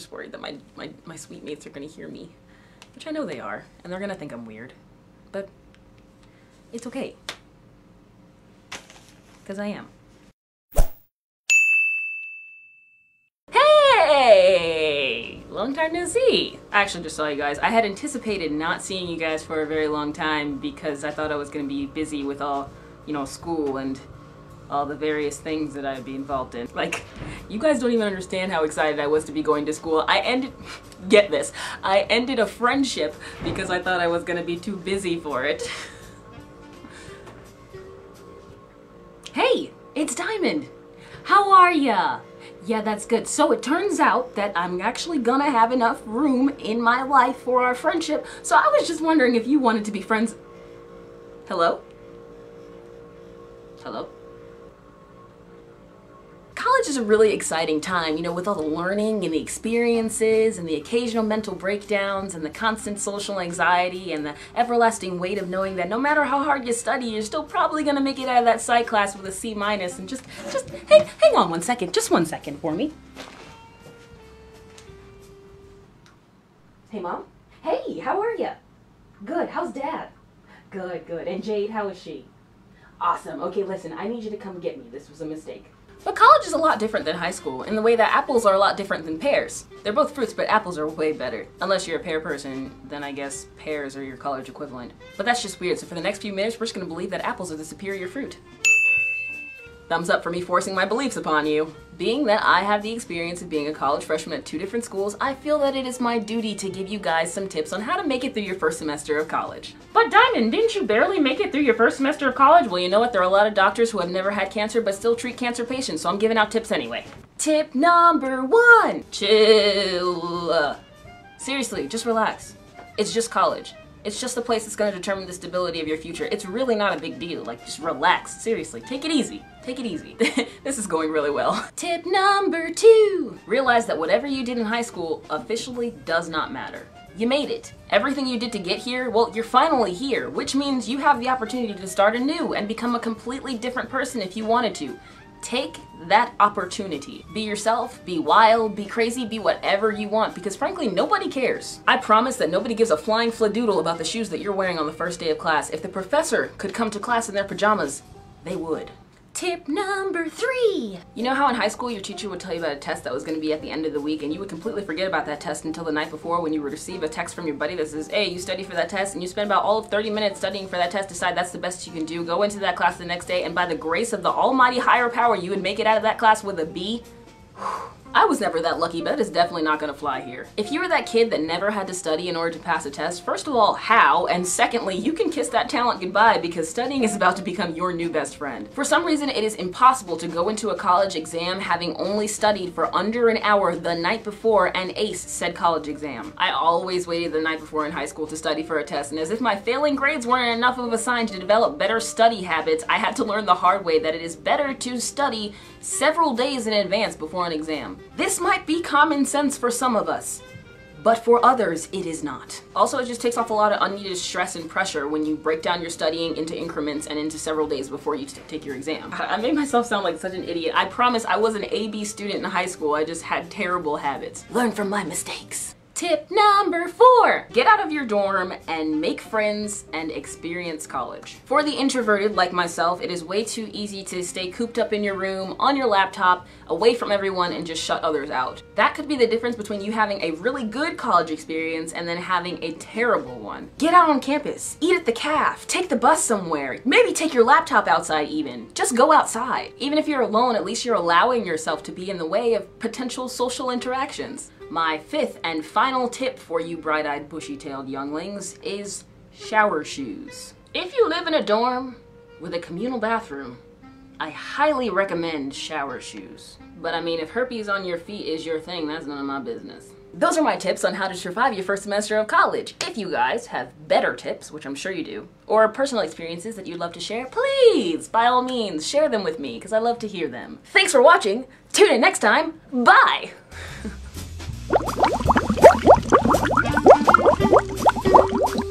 just worried that my sweet mates are gonna hear me, which I know they are, and they're gonna think I'm weird, but it's okay, because I am. Hey! Long time no see! I actually just saw you guys. I had anticipated not seeing you guys for a very long time because I thought I was gonna be busy with all, you know, school and all the various things that I'd be involved in. Like, you guys don't even understand how excited I was to be going to school. Get this, I ended a friendship because I thought I was gonna be too busy for it. Hey, it's Diamond! How are ya? Yeah, that's good. So it turns out that I'm actually gonna have enough room in my life for our friendship, so I was just wondering if you wanted to be friends. Hello? Hello? College is a really exciting time, you know, with all the learning and the experiences and the occasional mental breakdowns and the constant social anxiety and the everlasting weight of knowing that no matter how hard you study, you're still probably gonna make it out of that psych class with a C-. And just hang on one second, just 1 second for me. Hey, Mom? Hey, how are ya? Good, how's Dad? Good, good. And Jade, how is she? Awesome. Okay, listen, I need you to come get me. This was a mistake. But college is a lot different than high school in the way that apples are a lot different than pears. They're both fruits, but apples are way better. Unless you're a pear person, then I guess pears are your college equivalent. But that's just weird, so for the next few minutes, we're just gonna believe that apples are the superior fruit. Thumbs up for me forcing my beliefs upon you. Being that I have the experience of being a college freshman at 2 different schools, I feel that it is my duty to give you guys some tips on how to make it through your first semester of college. But Diamond, didn't you barely make it through your first semester of college? Well, you know what? There are a lot of doctors who have never had cancer but still treat cancer patients, so I'm giving out tips anyway. Tip number 1, chill. Seriously, just relax. It's just college. It's just the place that's going to determine the stability of your future. It's really not a big deal. Like, just relax. Seriously, take it easy. Take it easy. This is going really well. Tip number 2. Realize that whatever you did in high school officially does not matter. You made it. Everything you did to get here, well, you're finally here, which means you have the opportunity to start anew and become a completely different person if you wanted to. Take that opportunity. Be yourself, be wild, be crazy, be whatever you want, because frankly, nobody cares. I promise that nobody gives a flying fladoodle about the shoes that you're wearing on the first day of class. If the professor could come to class in their pajamas, they would. Tip number 3. You know how in high school your teacher would tell you about a test that was going to be at the end of the week and you would completely forget about that test until the night before when you would receive a text from your buddy that says, hey, you studied for that test, and you spend about all of 30 minutes studying for that test, decide that's the best you can do, go into that class the next day, and by the grace of the almighty higher power, you would make it out of that class with a B? I was never that lucky, but that is definitely not gonna fly here. If you were that kid that never had to study in order to pass a test, first of all, how? And secondly, you can kiss that talent goodbye because studying is about to become your new best friend. For some reason, it is impossible to go into a college exam having only studied for under an hour the night before and ace said college exam. I always waited the night before in high school to study for a test, and as if my failing grades weren't enough of a sign to develop better study habits, I had to learn the hard way that it is better to study several days in advance before an exam. This might be common sense for some of us, but for others, it is not. Also, it just takes off a lot of unneeded stress and pressure when you break down your studying into increments and into several days before you take your exam. I made myself sound like such an idiot. I promise I was an A-B student in high school. I just had terrible habits. Learn from my mistakes. Tip number 4. Get out of your dorm and make friends and experience college. For the introverted like myself, it is way too easy to stay cooped up in your room, on your laptop, away from everyone and just shut others out. That could be the difference between you having a really good college experience and then having a terrible one. Get out on campus, eat at the caf, take the bus somewhere, maybe take your laptop outside even. Just go outside. Even if you're alone, at least you're allowing yourself to be in the way of potential social interactions. My 5th and final tip for you bright-eyed, bushy-tailed younglings is shower shoes. If you live in a dorm with a communal bathroom, I highly recommend shower shoes. But I mean, if herpes on your feet is your thing, that's none of my business. Those are my tips on how to survive your first semester of college. If you guys have better tips, which I'm sure you do, or personal experiences that you'd love to share, please, by all means, share them with me, because I love to hear them. Thanks for watching. Tune in next time. Bye! Thank you.